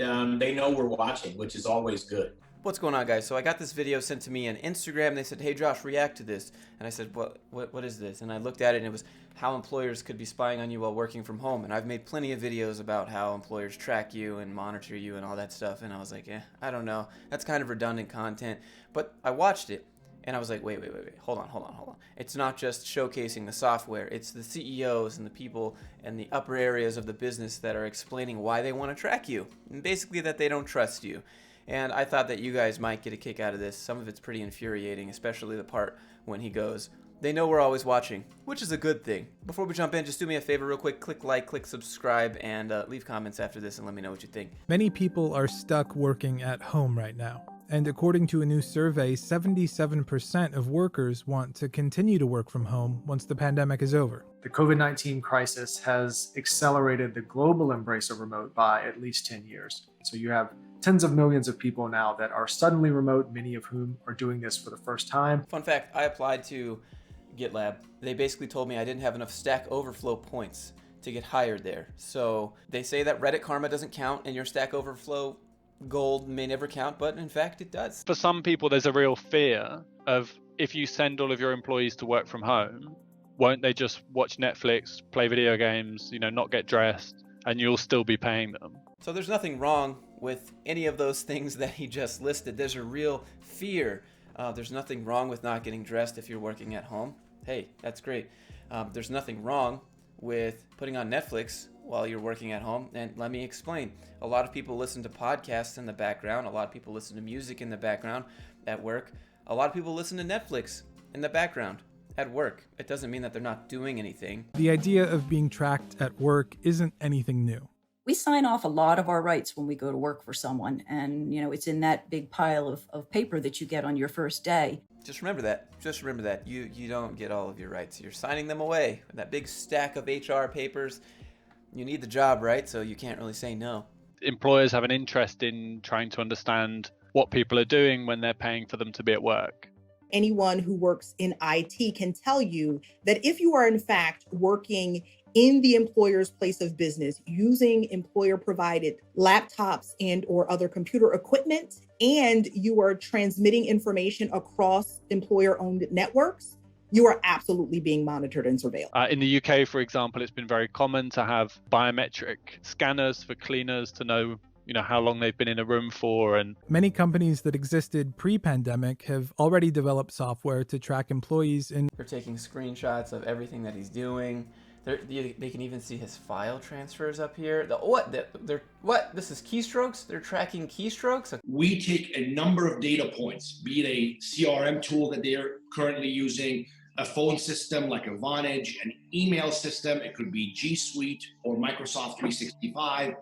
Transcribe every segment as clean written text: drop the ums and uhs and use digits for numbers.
and they know we're watching, which is always good. What's going on, guys? So I got this video sent to me on Instagram. They said, hey Josh, react to this. And I said, what is this? And I looked at it and it was how employers could be spying on you while working from home. And I've made plenty of videos about how employers track you and monitor you and all that stuff. And I was like, I don't know. That's kind of redundant content. But I watched it and I was like, wait. Hold on. It's not just showcasing the software. It's the CEOs and the people and the upper areas of the business that are explaining why they want to track you. And basically that they don't trust you. And I thought that you guys might get a kick out of this. Some of it's pretty infuriating, especially the part when he goes, they know we're always watching, which is a good thing. Before we jump in, just do me a favor real quick. Click like, click subscribe, and leave comments after this and let me know what you think. Many people are stuck working at home right now. And according to a new survey, 77% of workers want to continue to work from home once the pandemic is over. The COVID-19 crisis has accelerated the global embrace of remote by at least 10 years. So you have tens of millions of people now that are suddenly remote, many of whom are doing this for the first time. Fun fact, I applied to GitLab. They basically told me I didn't have enough Stack Overflow points to get hired there. So they say that Reddit Karma doesn't count and your Stack Overflow gold may never count, but in fact it does. For some people, there's a real fear of if you send all of your employees to work from home, won't they just watch Netflix, play video games, not get dressed, and you'll still be paying them? So there's nothing wrong with any of those things that he just listed. There's a real fear. There's nothing wrong with not getting dressed if you're working at home. Hey, that's great. There's nothing wrong with putting on Netflix while you're working at home. And let me explain. A lot of people listen to podcasts in the background. A lot of people listen to music in the background at work. A lot of people listen to Netflix in the background at work. It doesn't mean that they're not doing anything. The idea of being tracked at work isn't anything new. We sign off a lot of our rights when we go to work for someone. And, it's in that big pile of paper that you get on your first day. Just remember that. You don't get all of your rights. You're signing them away. That big stack of HR papers. You need the job, right? So you can't really say no. Employers have an interest in trying to understand what people are doing when they're paying for them to be at work. Anyone who works in IT can tell you that if you are in fact working in the employer's place of business using employer provided laptops and or other computer equipment, and you are transmitting information across employer owned networks, you are absolutely being monitored and surveilled. In the UK, for example, it's been very common to have biometric scanners for cleaners to know how long they've been in a room for. And many companies that existed pre-pandemic have already developed software to track employees in. They're taking screenshots of everything that he's doing. They can even see his file transfers up here. This is keystrokes? They're tracking keystrokes? We take a number of data points, be it a CRM tool that they're currently using, a phone system like a Vonage, an email system, it could be G Suite or Microsoft 365.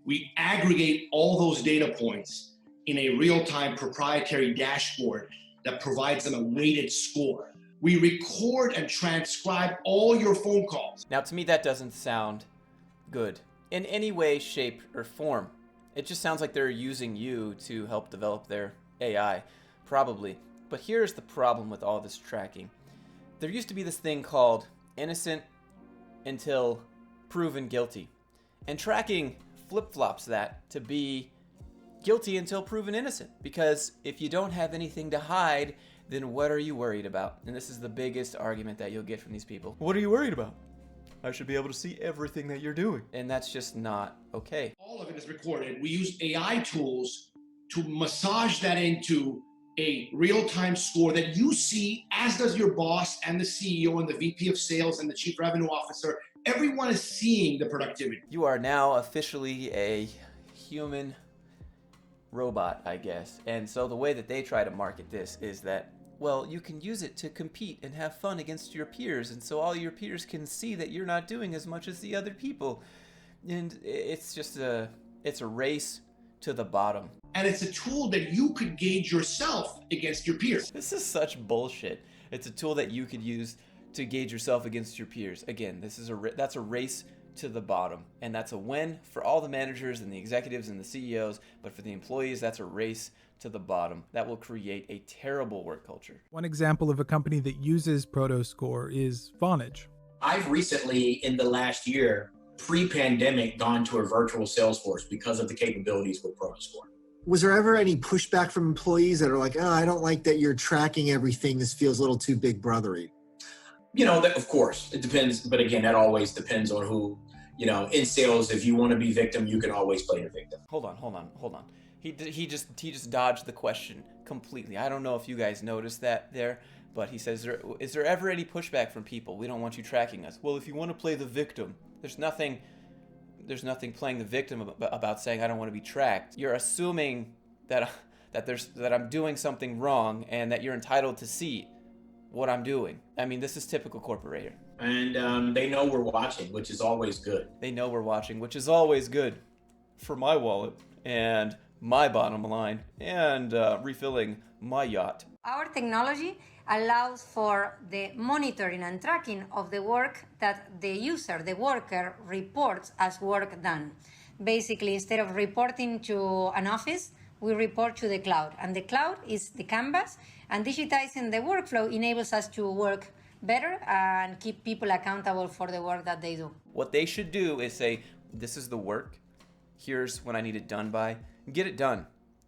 We aggregate all those data points in a real-time proprietary dashboard that provides them a weighted score. We record and transcribe all your phone calls. Now, to me, that doesn't sound good in any way, shape, or form. It just sounds like they're using you to help develop their AI, probably. But here's the problem with all this tracking. There used to be this thing called innocent until proven guilty. And tracking flip-flops that to be guilty until proven innocent. Because if you don't have anything to hide, then what are you worried about? And this is the biggest argument that you'll get from these people. What are you worried about? I should be able to see everything that you're doing. And that's just not okay. All of it is recorded. We use AI tools to massage that into a real-time score that you see, as does your boss and the CEO and the VP of sales and the chief revenue officer. Everyone is seeing the productivity. You are now officially a human robot, I guess. And so the way that they try to market this is that, well, you can use it to compete and have fun against your peers. And so all your peers can see that you're not doing as much as the other people. And it's just it's a race to the bottom. And it's a tool that you could gauge yourself against your peers. This is such bullshit. It's a tool that you could use to gauge yourself against your peers. Again, that's a race to the bottom, and that's a win for all the managers and the executives and the CEOs, but for the employees, that's a race to the bottom. That will create a terrible work culture. One example of a company that uses ProtoScore is Vonage. I've recently, in the last year, pre-pandemic gone to a virtual sales force because of the capabilities with ProtoScore. Was there ever any pushback from employees that are like, oh, I don't like that you're tracking everything. This feels a little too big brothery? You know, of course, it depends. But again, that always depends on who, you know, in sales, if you want to be victim, you can always play the victim. Hold on. He just dodged the question completely. I don't know if you guys noticed that there, but he says, is there ever any pushback from people? We don't want you tracking us. Well, if you want to play the victim, there's nothing playing the victim about saying I don't want to be tracked. You're assuming that I'm doing something wrong and that you're entitled to see what I'm doing. I mean, this is typical corporator. And they know we're watching, which is always good. They know we're watching, which is always good for my wallet and my bottom line and refilling my yacht. Our technology allows for the monitoring and tracking of the work that the user, the worker, reports as work done. Basically, instead of reporting to an office, we report to the cloud. And the cloud is the canvas, and digitizing the workflow enables us to work better and keep people accountable for the work that they do. What they should do is say, this is the work, here's when I need it done by, get it done.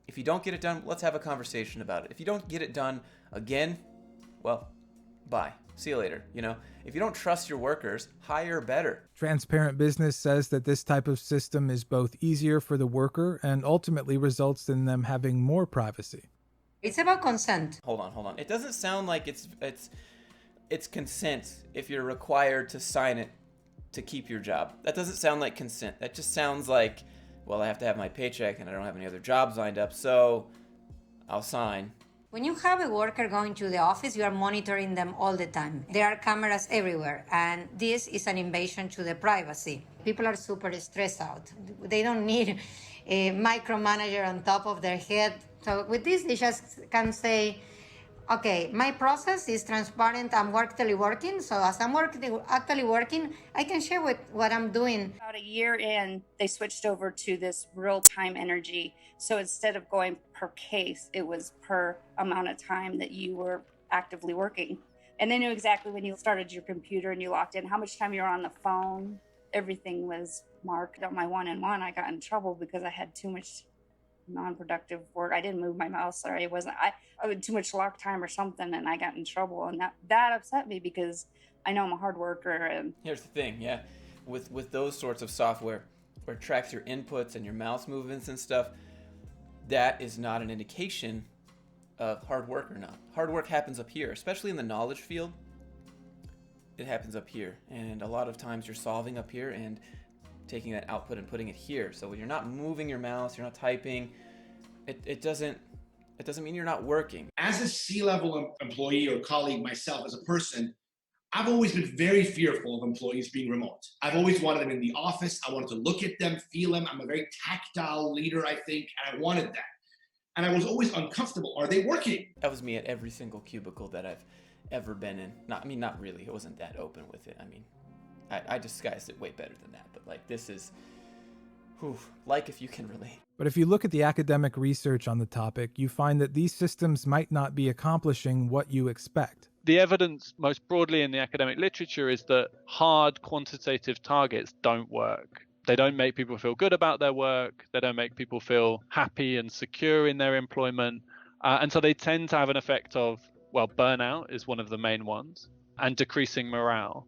If you don't get it done, let's have a conversation about it. If you don't get it done again, well, bye. See you later. You know, if you don't trust your workers, hire better. Transparent Business says that this type of system is both easier for the worker and ultimately results in them having more privacy. It's about consent. Hold on. It doesn't sound like it's consent if you're required to sign it to keep your job. That doesn't sound like consent. That just sounds like, well, I have to have my paycheck and I don't have any other jobs lined up, so I'll sign. When you have a worker going to the office, you are monitoring them all the time. There are cameras everywhere, and this is an invasion to the privacy. People are super stressed out. They don't need a micromanager on top of their head. So with this, they just can say, okay, my process is transparent. I'm actually working. So as I'm actually working, I can share what I'm doing. About a year in, they switched over to this real-time energy. So instead of going per case, it was per amount of time that you were actively working. And they knew exactly when you started your computer and you logged in, how much time you were on the phone. Everything was marked. On my one-on-one, I got in trouble because I had too much non-productive work. I didn't move my mouse, or I had too much lock time or something, and I got in trouble. And that upset me because I know I'm a hard worker. And here's the thing, yeah, with those sorts of software where it tracks your inputs and your mouse movements and stuff, that is not an indication of hard work or not. Hard work happens up here, especially in the knowledge field. It happens up here, and a lot of times you're solving up here and taking that output and putting it here. So when you're not moving your mouse, you're not typing, it doesn't mean you're not working. As a C-level employee or colleague myself, as a person, I've always been very fearful of employees being remote. I've always wanted them in the office. I wanted to look at them, feel them. I'm a very tactile leader, I think, and I wanted that. And I was always uncomfortable. Are they working? That was me at every single cubicle that I've ever been in. Not really. It wasn't that open with it. I mean, I disguised it way better than that. But like, this is, like if you can relate. But if you look at the academic research on the topic, you find that these systems might not be accomplishing what you expect. The evidence most broadly in the academic literature is that hard quantitative targets don't work. They don't make people feel good about their work. They don't make people feel happy and secure in their employment. And so they tend to have an effect of, well, burnout is one of the main ones, and decreasing morale.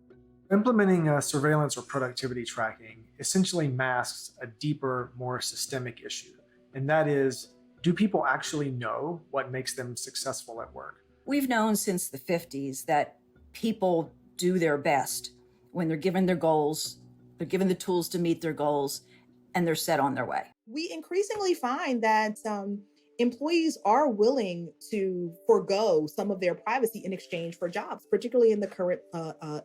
Implementing surveillance or productivity tracking essentially masks a deeper, more systemic issue. And that is, do people actually know what makes them successful at work? We've known since the 50s that people do their best when they're given their goals, they're given the tools to meet their goals, and they're set on their way. We increasingly find that employees are willing to forego some of their privacy in exchange for jobs, particularly in the current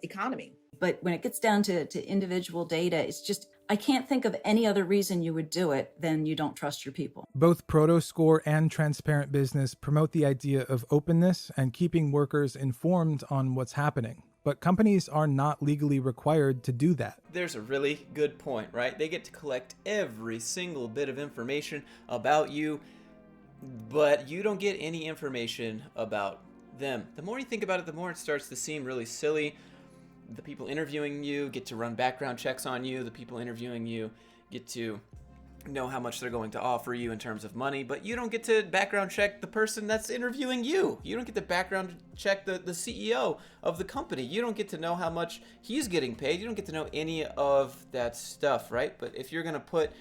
economy. But when it gets down to individual data, it's just, I can't think of any other reason you would do it than you don't trust your people. Both ProtoScore and Transparent Business promote the idea of openness and keeping workers informed on what's happening. But companies are not legally required to do that. There's a really good point, right? They get to collect every single bit of information about you, but you don't get any information about them. The more you think about it, the more it starts to seem really silly. The people interviewing you get to run background checks on you. The people interviewing you get to know how much they're going to offer you in terms of money, but you don't get to background check the person that's interviewing you. You don't get to background check the CEO of the company. You don't get to know how much he's getting paid. You don't get to know any of that stuff, right? But if you're going to put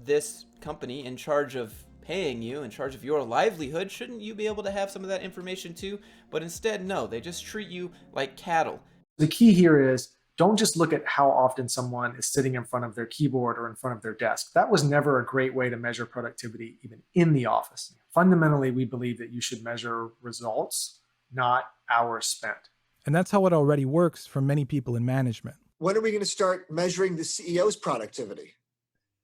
this company in charge of paying you, in charge of your livelihood, shouldn't you be able to have some of that information too? But instead, no, they just treat you like cattle. The key here is don't just look at how often someone is sitting in front of their keyboard or in front of their desk. That was never a great way to measure productivity, even in the office. Fundamentally, we believe that you should measure results, not hours spent. And that's how it already works for many people in management. When are we going to start measuring the CEO's productivity?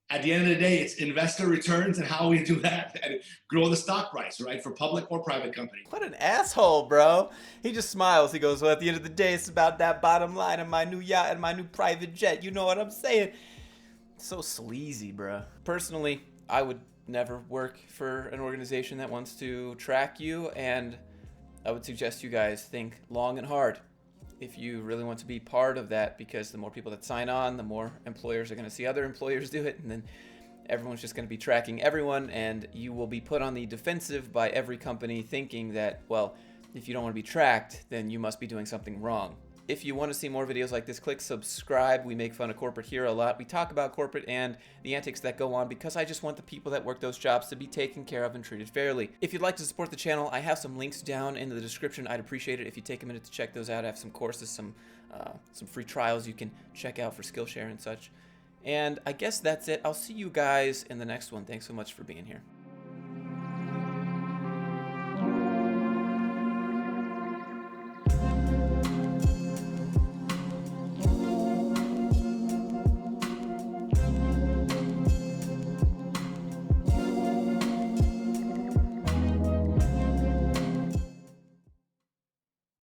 At the end of the day, it's investor returns and how we do that and grow the stock price, right? For public or private company. What an asshole, bro. He just smiles. He goes, well, at the end of the day, it's about that bottom line and my new yacht and my new private jet. You know what I'm saying? So sleazy, bro. Personally, I would never work for an organization that wants to track you, and I would suggest you guys think long and hard if you really want to be part of that, because the more people that sign on, the more employers are going to see other employers do it, and then everyone's just going to be tracking everyone, and you will be put on the defensive by every company thinking that, well, if you don't want to be tracked, then you must be doing something wrong. If you want to see more videos like this, click subscribe. We make fun of corporate here a lot. We talk about corporate and the antics that go on because I just want the people that work those jobs to be taken care of and treated fairly. If you'd like to support the channel, I have some links down in the description. I'd appreciate it if you take a minute to check those out. I have some courses, some free trials you can check out for Skillshare and such. And I guess that's it. I'll see you guys in the next one. Thanks so much for being here.